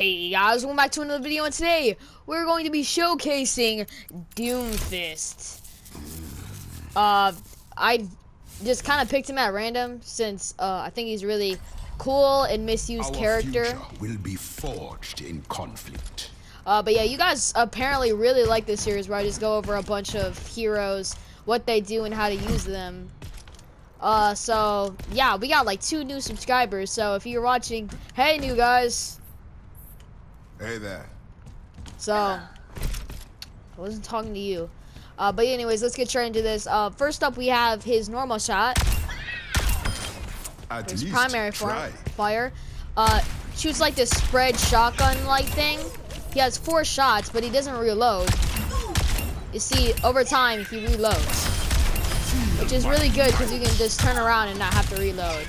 Hey guys, welcome back to another video, and today we're going to be showcasing Doomfist. I just kind of picked him at random since I think he's really cool and misused character. Our future will be forged in conflict. But yeah, you guys apparently really like this series where I just go over a bunch of heroes, what they do, and how to use them. So yeah, we got like 2 new subscribers. So if you're watching, hey new guys. Hey there. So, I wasn't talking to you. But anyways, let's get straight into this. First up, we have his normal shot. At His least primary try. fire. Shoots like this spread shotgun-like thing. He has 4 shots, but he doesn't reload. You see, over time, he reloads. Which is really good because you can just turn around and not have to reload.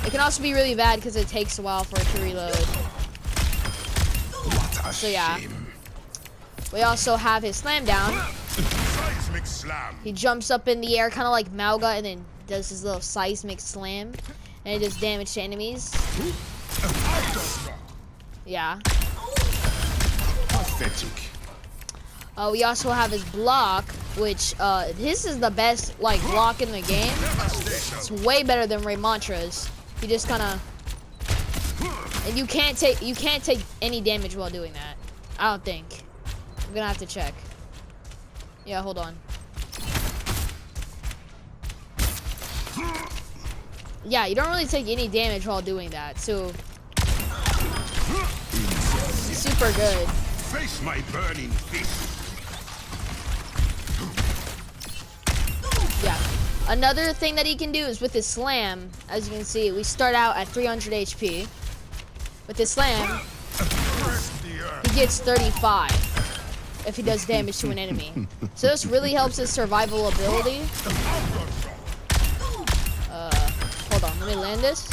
It can also be really bad because it takes a while for it to reload. So yeah, we also have his slam down. He jumps up in the air kind of like Malga and then does his little seismic slam, and it does damage to enemies. Yeah. Pathetic. We also have his block, which this is the best like block in the game. It's way better than Raymantra's. He just kind of. And you can't take any damage while doing that. I don't think. I'm gonna have to check. Yeah, hold on. Yeah, you don't really take any damage while doing that, so super good. Face my burning fist. Yeah. Another thing that he can do is with his slam. As you can see, we start out at 300 HP. With his slam, he gets 35 if he does damage to an enemy. So this really helps his survival ability. Hold on, let me land this.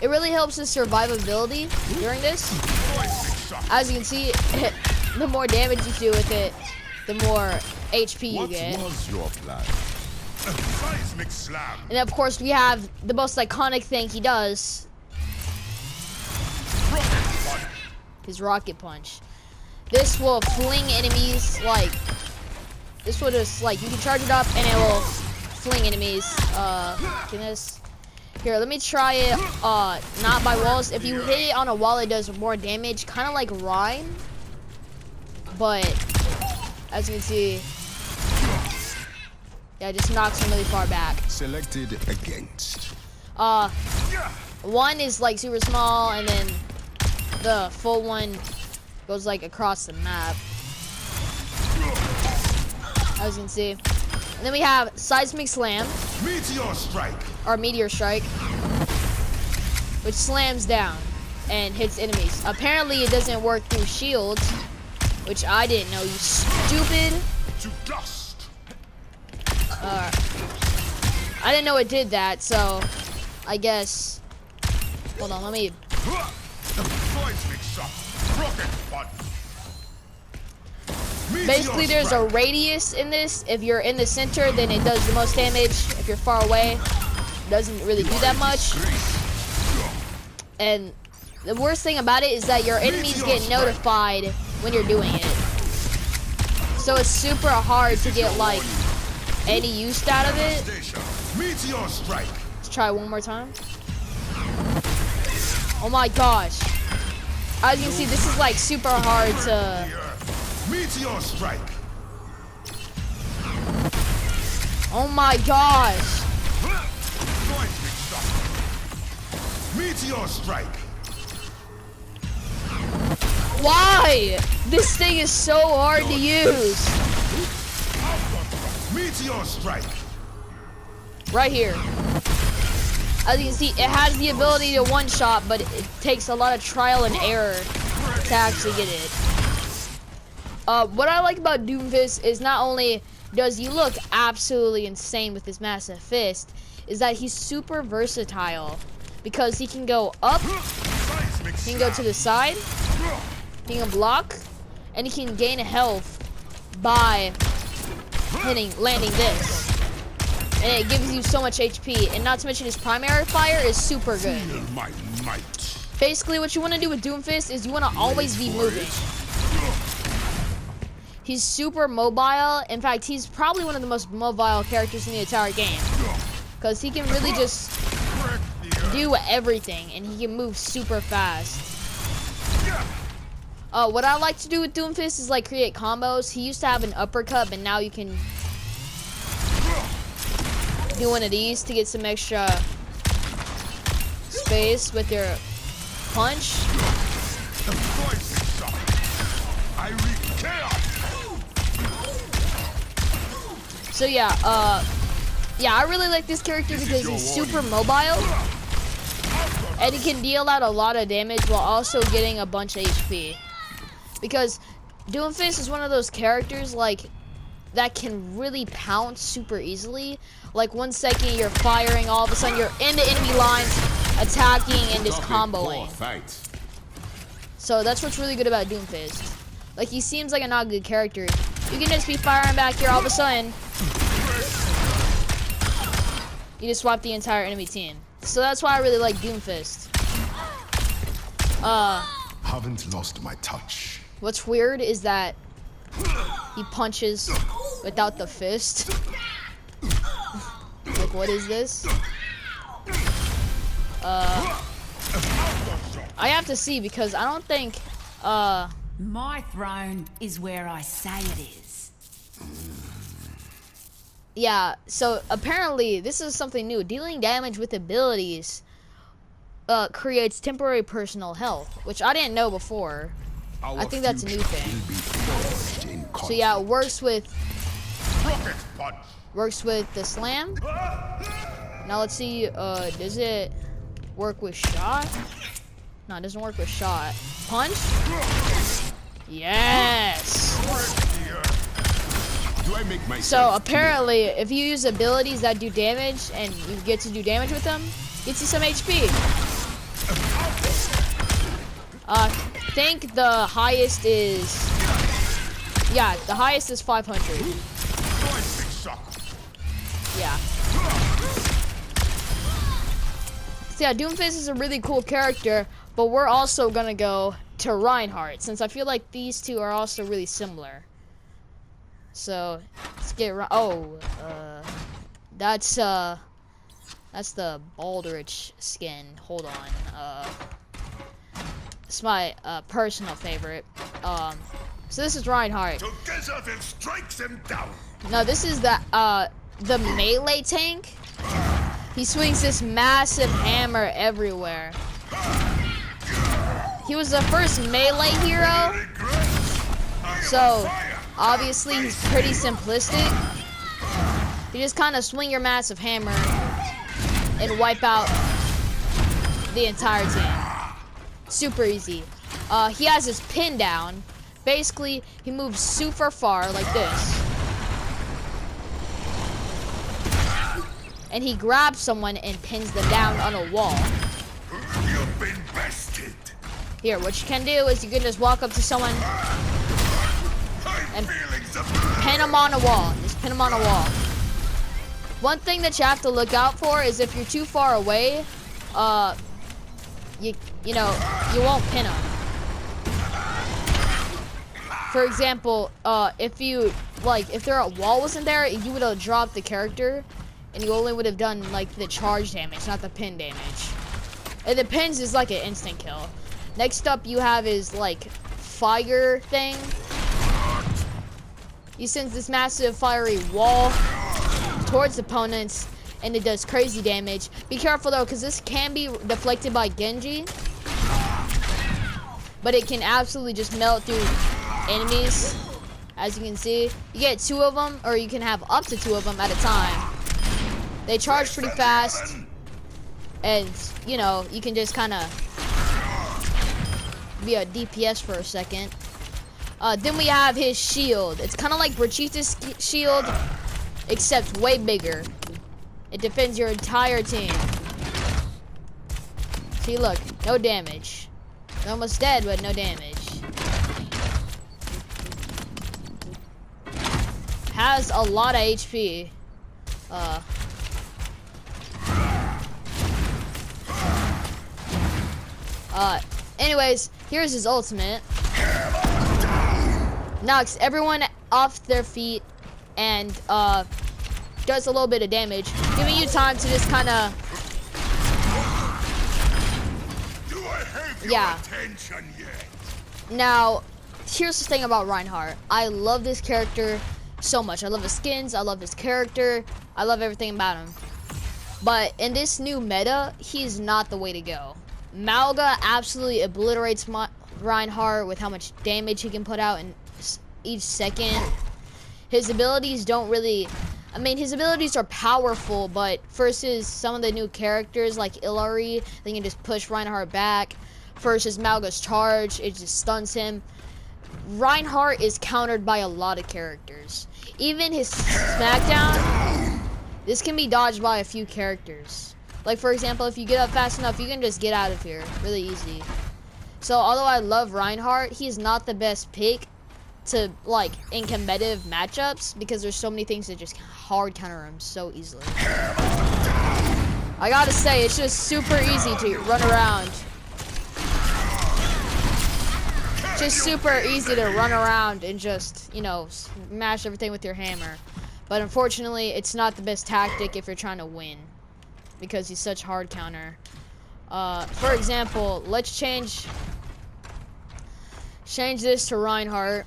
It really helps his survivability during this. As you can see, the more damage you do with it, the more HP you get. What was your plan? Seismic slam. And of course, we have the most iconic thing he does. His rocket punch. This will fling enemies like. This will just like you can charge it up and it will fling enemies. Can this? Here, let me try it. Not by walls. If you hit it on a wall, it does more damage, kind of like Rhyme. But as you can see, yeah, it just knocks him really far back. Selected against. 1 is like super small, and then the full one goes like across the map, as you can see. And then we have seismic slam, Meteor strike. or meteor strike, which slams down and hits enemies. Apparently it doesn't work through shields, which I didn't know, you stupid. To dust. I didn't know it did that, so I guess, hold on, let me. Basically, there's a radius in this. If you're in the center, then it does the most damage. If you're far away, it doesn't really do that much. And the worst thing about it is that your enemies get notified when you're doing it. So it's super hard to get like any use out of it. Meteor strike. Let's try one more time. Oh my gosh. As you can see, this is like super hard to. Meteor strike. Oh my gosh. Meteor strike. Why? This thing is so hard to use. Meteor strike. Right here. As you can see, it has the ability to one-shot, but it takes a lot of trial and error to actually get it. What I like about Doomfist is not only does he look absolutely insane with his massive fist, is that he's super versatile because he can go up, he can go to the side, he can block, and he can gain health by landing this. And it gives you so much HP, and not to mention his primary fire is super good. Feel my might. Basically, what you want to do with Doomfist is you want to always be moving. He's super mobile. In fact, he's probably one of the most mobile characters in the entire game. Because he can really just do everything, and he can move super fast. What I like to do with Doomfist is like create combos. He used to have an uppercut, but now you can do one of these to get some extra space with your punch. So yeah, I really like this character because he's super mobile. And he can deal out a lot of damage while also getting a bunch of HP. Because Doomfist is one of those characters like that can really pounce super easily. Like 1 second you're firing, all of a sudden you're in the enemy lines, attacking and just comboing. So that's what's really good about Doomfist. Like he seems like a not good character. You can just be firing back here, all of a sudden you just wipe the entire enemy team. So that's why I really like Doomfist. Haven't lost my touch. What's weird is that he punches without the fist. Like, what is this? I have to see because I don't think, My throne is where I say it is. yeah, so apparently this is something new. Dealing damage with abilities creates temporary personal health, which I didn't know before. I think that's a new thing. So yeah, it works with the slam. Now let's see, does it work with shot? No, it doesn't work with shot. Punch? Yes! So apparently, if you use abilities that do damage and you get to do damage with them, gets you some HP. I think the highest is, yeah, the highest is 500. Yeah. So yeah, Doomfist is a really cool character, but we're also gonna go to Reinhardt since I feel like these two are also really similar. So let's get that's the Baldrich skin. Hold on. It's my personal favorite. So this is Reinhardt. Together they'll strike them down. No, this is the melee tank. He swings this massive hammer everywhere. He was the first melee hero, so obviously he's pretty simplistic. You just kind of swing your massive hammer and wipe out the entire team. Super easy. He has his pin down. Basically, he moves super far like this. And he grabs someone and pins them down on a wall. You've been bested. Here, what you can do is you can just walk up to someone and pin them on a wall. Just pin them on a wall. One thing that you have to look out for is if you're too far away, you know, you won't pin them. For example, if their wall wasn't there, you would have dropped the character, and you only would have done like the charge damage, not the pin damage. And the pins is like an instant kill. Next up, you have his like fire thing. He sends this massive fiery wall towards opponents, and it does crazy damage. Be careful though, because this can be deflected by Genji, but it can absolutely just melt through enemies. As you can see, you get 2 of them, or you can have up to 2 of them at a time. They charge pretty fast, and you know, you can just kind of be a DPS for a second. Then we have his shield. It's kind of like Brigitta's shield, except way bigger. It defends your entire team. See, look, no damage. They're almost dead, but no damage. Has a lot of HP. Anyways, here's his ultimate. Knocks everyone off their feet and does a little bit of damage, giving you time to just kind of, yeah. Now, here's the thing about Reinhardt. I love this character so much. I love his skins, I love his character, I love everything about him. But in this new meta, he's not the way to go. Malga absolutely obliterates Reinhardt with how much damage he can put out in each second. His abilities don't really, I mean, his abilities are powerful, but versus some of the new characters like Illari, they can just push Reinhardt back. Versus Malga's charge, it just stuns him. Reinhardt is countered by a lot of characters. Even his smackdown, this can be dodged by a few characters. Like, for example, if you get up fast enough, you can just get out of here really easy. So although I love Reinhardt, he's not the best pick to, like, in competitive matchups, because there's so many things that just hard counter him so easily. I gotta say, it's just super easy to run around. Just super easy to run around and just, you know, smash everything with your hammer. But unfortunately, it's not the best tactic if you're trying to win, because he's such hard counter. For example, let's change this to Reinhardt.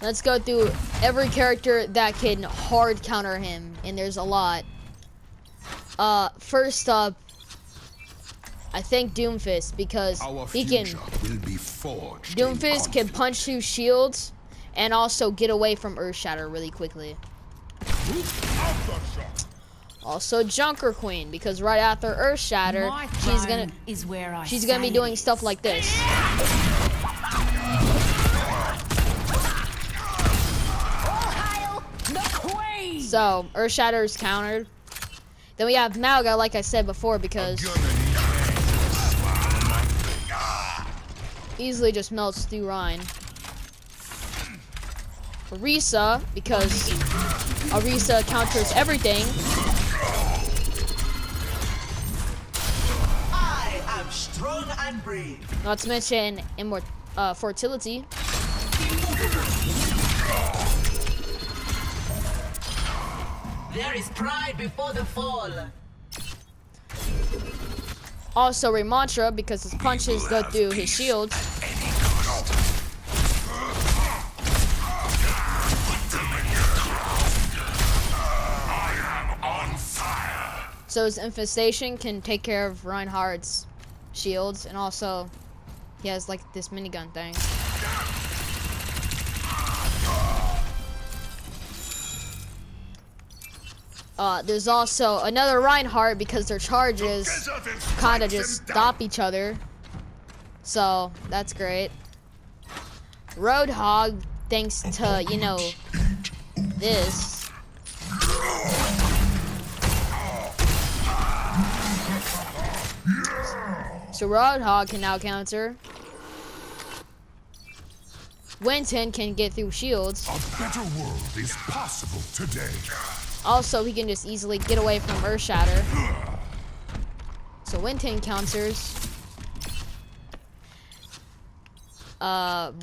Let's go through every character that can hard counter him, and there's a lot. First up, I think Doomfist, because he can. Doomfist can punch through shields and also get away from Earthshatter really quickly. Also Junker Queen, because right after Earthshatter, she's gonna be doing stuff like this. So Earthshatter is countered. Then we have Malga, like I said before, because easily just melts through Rhine. Orisa, because Orisa counters everything. I am strong and brave. Not to mention fertility. There is pride before the fall. Also Remantra, because his punches go through his shields. So his infestation can take care of Reinhardt's shields, and also he has like this minigun thing. There's also another Reinhardt, because their charges kind of just stop each other. So that's great. Roadhog, thanks to, you know, this. So Roadhog can now counter. Winton can get through shields. A better world is possible today. Also, he can just easily get away from Earthshatter. So Winton counters.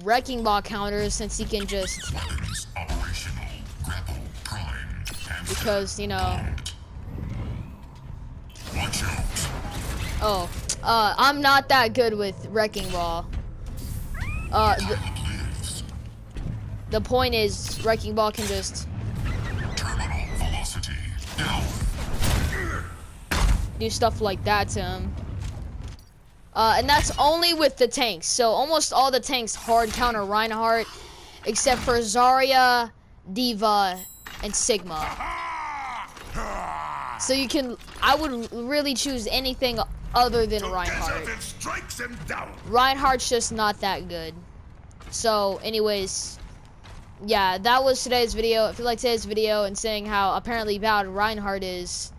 Wrecking Ball counters, since he can just, because, you know. Oh, I'm not that good with Wrecking Ball. The point is, Wrecking Ball can just do stuff like that to him. And that's only with the tanks. So almost all the tanks hard counter Reinhardt, except for Zarya, Diva, and Sigma. So you can, I would really choose anything other than Reinhardt. Reinhardt's just not that good. So anyways, yeah, that was today's video. If you liked today's video and saying how apparently bad Reinhardt is,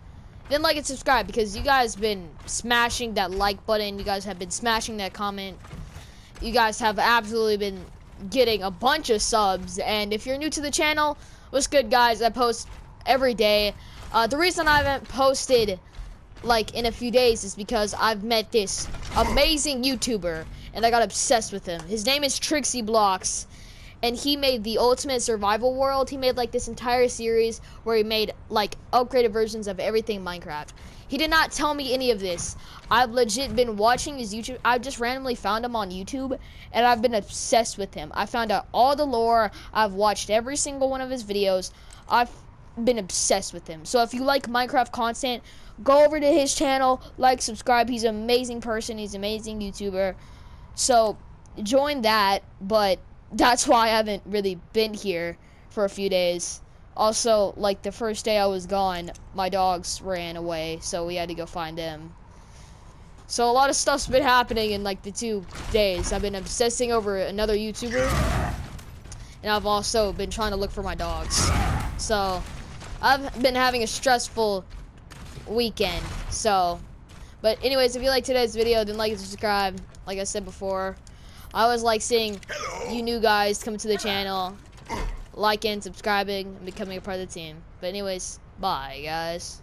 then like and subscribe, because you guys been smashing that like button. You guys have been smashing that comment. You guys have absolutely been getting a bunch of subs. And if you're new to the channel, what's good, guys? I post every day. The reason I haven't posted like in a few days is because I've met this amazing YouTuber and I got obsessed with him. His name is Trixie Blocks, and he made the Ultimate Survival World. He made like this entire series where he made like upgraded versions of everything Minecraft. He did not tell me any of this. I've legit been watching his YouTube. I just randomly found him on YouTube, and I've been obsessed with him. I found out all the lore. I've watched every single one of his videos. I've been obsessed with him. So if you like Minecraft content, go over to his channel, like, subscribe. He's an amazing person. He's an amazing YouTuber. So join that, but that's why I haven't really been here for a few days. Also, like, the first day I was gone, my dogs ran away, so we had to go find them. So a lot of stuff's been happening in, like, the 2 days. I've been obsessing over another YouTuber, and I've also been trying to look for my dogs. So I've been having a stressful weekend, so. But anyways, if you like today's video, then like and subscribe. Like I said before, I always like seeing you new guys come to the channel, liking, subscribing, and becoming a part of the team. But anyways, bye guys.